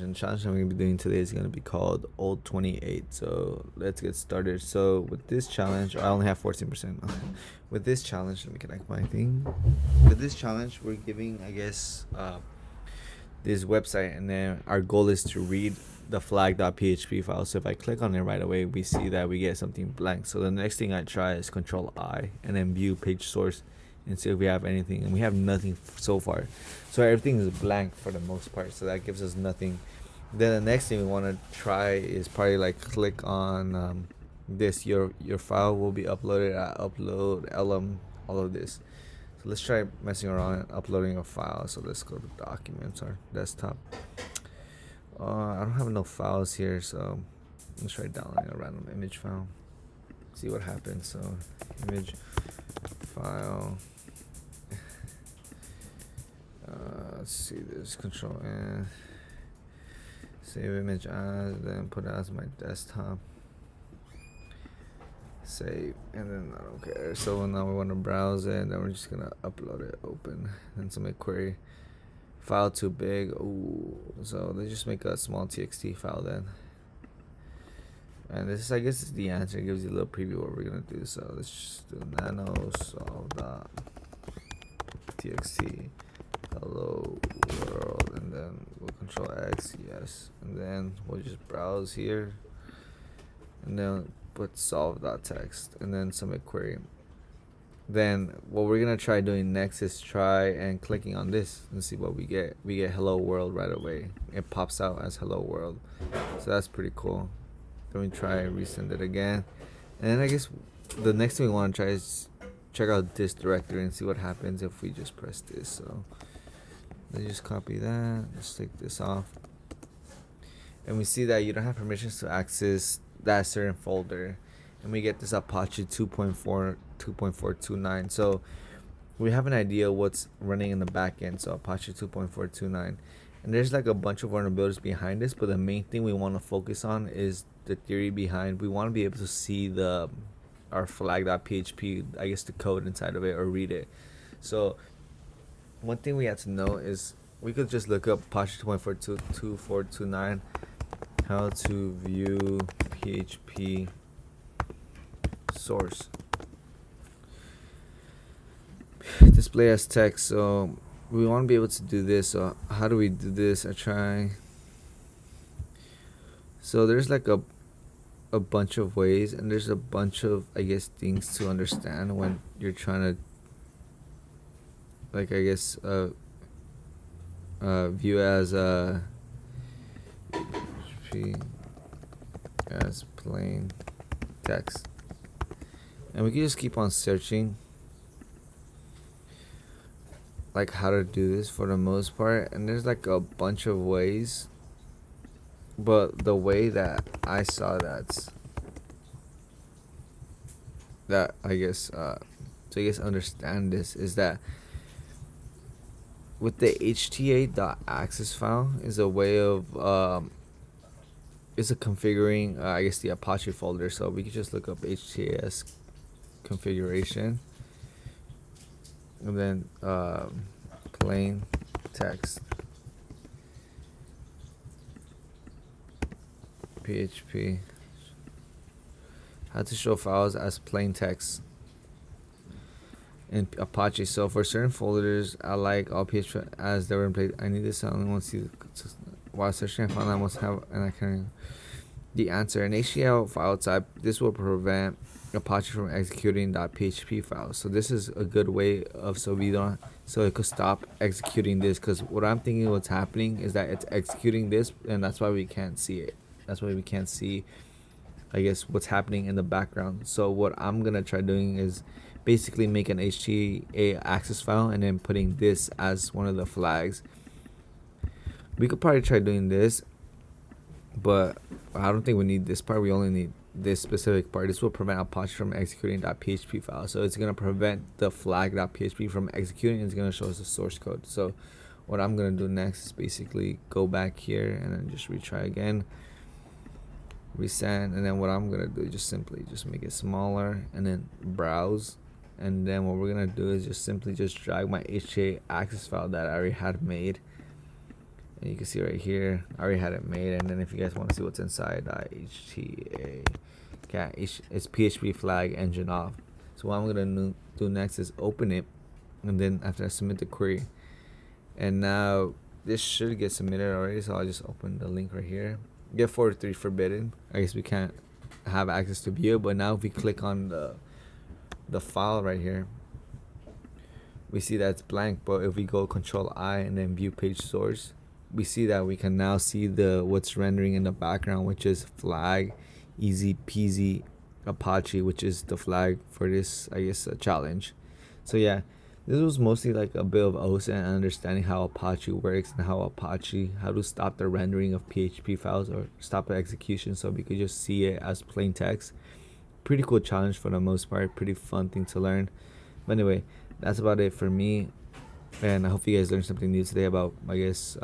And challenge I'm going to be doing today is going to be called Old 28. So let's get started. So with this challenge, I only have 14%. With this challenge, let me connect my thing. With this challenge, we're giving, I guess, this website, and then our goal is to read the flag.php file. So if I click on it right away, we see that we get something blank. So the next thing I try is Control I and then view page source and see if we have anything, and we have nothing so far. So everything is blank for the most part, so that gives us nothing. Then the next thing we want to try is probably like click on this. Your file will be uploaded at upload all of this. So let's try messing around and uploading a file. So let's go to documents or desktop. I don't have no files here, so let's try downloading a random image file. See what happens. So image file. Let's see this, control and save image as, then put it as my desktop. Save, and then I don't care. So now we want to browse it, and then we're just gonna upload it, open, and submit query. File too big. Ooh, so they just make a small txt file then. And this, I guess, is the answer. It gives you a little preview of what we're gonna do. So let's just do nano solve.txt hello world, and then we'll control X, yes, and then we'll just browse here, and then put solve.text, and then submit query. Then what we're gonna try doing next is try and clicking on this and see what we get. We get hello world right away. It pops out as hello world, so that's pretty cool. Then we try resend it again, and then I guess the next thing we want to try is check out this directory and see what happens if we just press this. So let's just copy that. Let's take this off, and we see that you don't have permissions to access that certain folder, and we get this Apache 2.4.2.429. So we have an idea what's running in the back end. So Apache 2.429, and there's like a bunch of vulnerabilities behind this, but the main thing we want to focus on is the theory behind. We want to be able to see our flag.php, I guess, the code inside of it, or read it. So one thing we have to know is we could just look up Apache 2.4.2.429 how to view PHP source, display as text. So we want to be able to do this. So how do we do this? I try. So there's like a bunch of ways, and there's a bunch of, I guess, things to understand when you're trying to, like, I guess, view as as plain text, and we can just keep on searching like how to do this for the most part, and there's like a bunch of ways, but the way that I saw that I guess to understand this is that with the hta.access file is a way of is a configuring I guess the Apache folder. So we can just look up htas configuration, and then plain text PHP, how to show files as plain text in Apache. So for certain folders, I like all PHP as they were in place. I need this. I only want to see while searching. I found I must have, and I can the answer. An HTML file type. This will prevent Apache from executing .php files. So this is a good way of so it could stop executing this, because what I'm thinking what's happening is that it's executing this, and that's why we can't see it. That's why we can't see, I guess, what's happening in the background. So what I'm gonna try doing is basically make an HTA access file and then putting this as one of the flags. We could probably try doing this, but I don't think we need this part. We only need this specific part. This will prevent Apache from executing .php file. So it's gonna prevent the flag.php from executing. It's gonna show us the source code. So what I'm gonna do next is basically go back here and then just retry again, resend, and then what I'm gonna do is just simply just make it smaller and then browse, and then what we're gonna do is just simply just drag my HTA access file that I already had made, And you can see right here, I already had it made. And then if you guys want to see what's inside, HTA, it's PHP flag engine off. So what I'm gonna do next is open it, and then after I submit the query, and now this should get submitted already. So I'll just open the link right here. Get 43 forbidden. I guess we can't have access to view it, but now if we click on the file right here, we see that it's blank. But if we go Control I and then view page source, we see that we can now see what's rendering in the background, which is flag easy peasy Apache, which is the flag for this, I guess, challenge. So yeah, this was mostly like a bit of OSA and understanding how Apache works and how to stop the rendering of PHP files or stop the execution, so we could just see it as plain text. Pretty cool challenge for the most part, pretty fun thing to learn. But anyway, that's about it for me, and I hope you guys learned something new today about, I guess,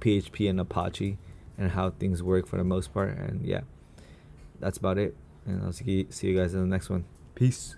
PHP and Apache and how things work for the most part. And yeah, that's about it, and I'll see you guys in the next one. Peace.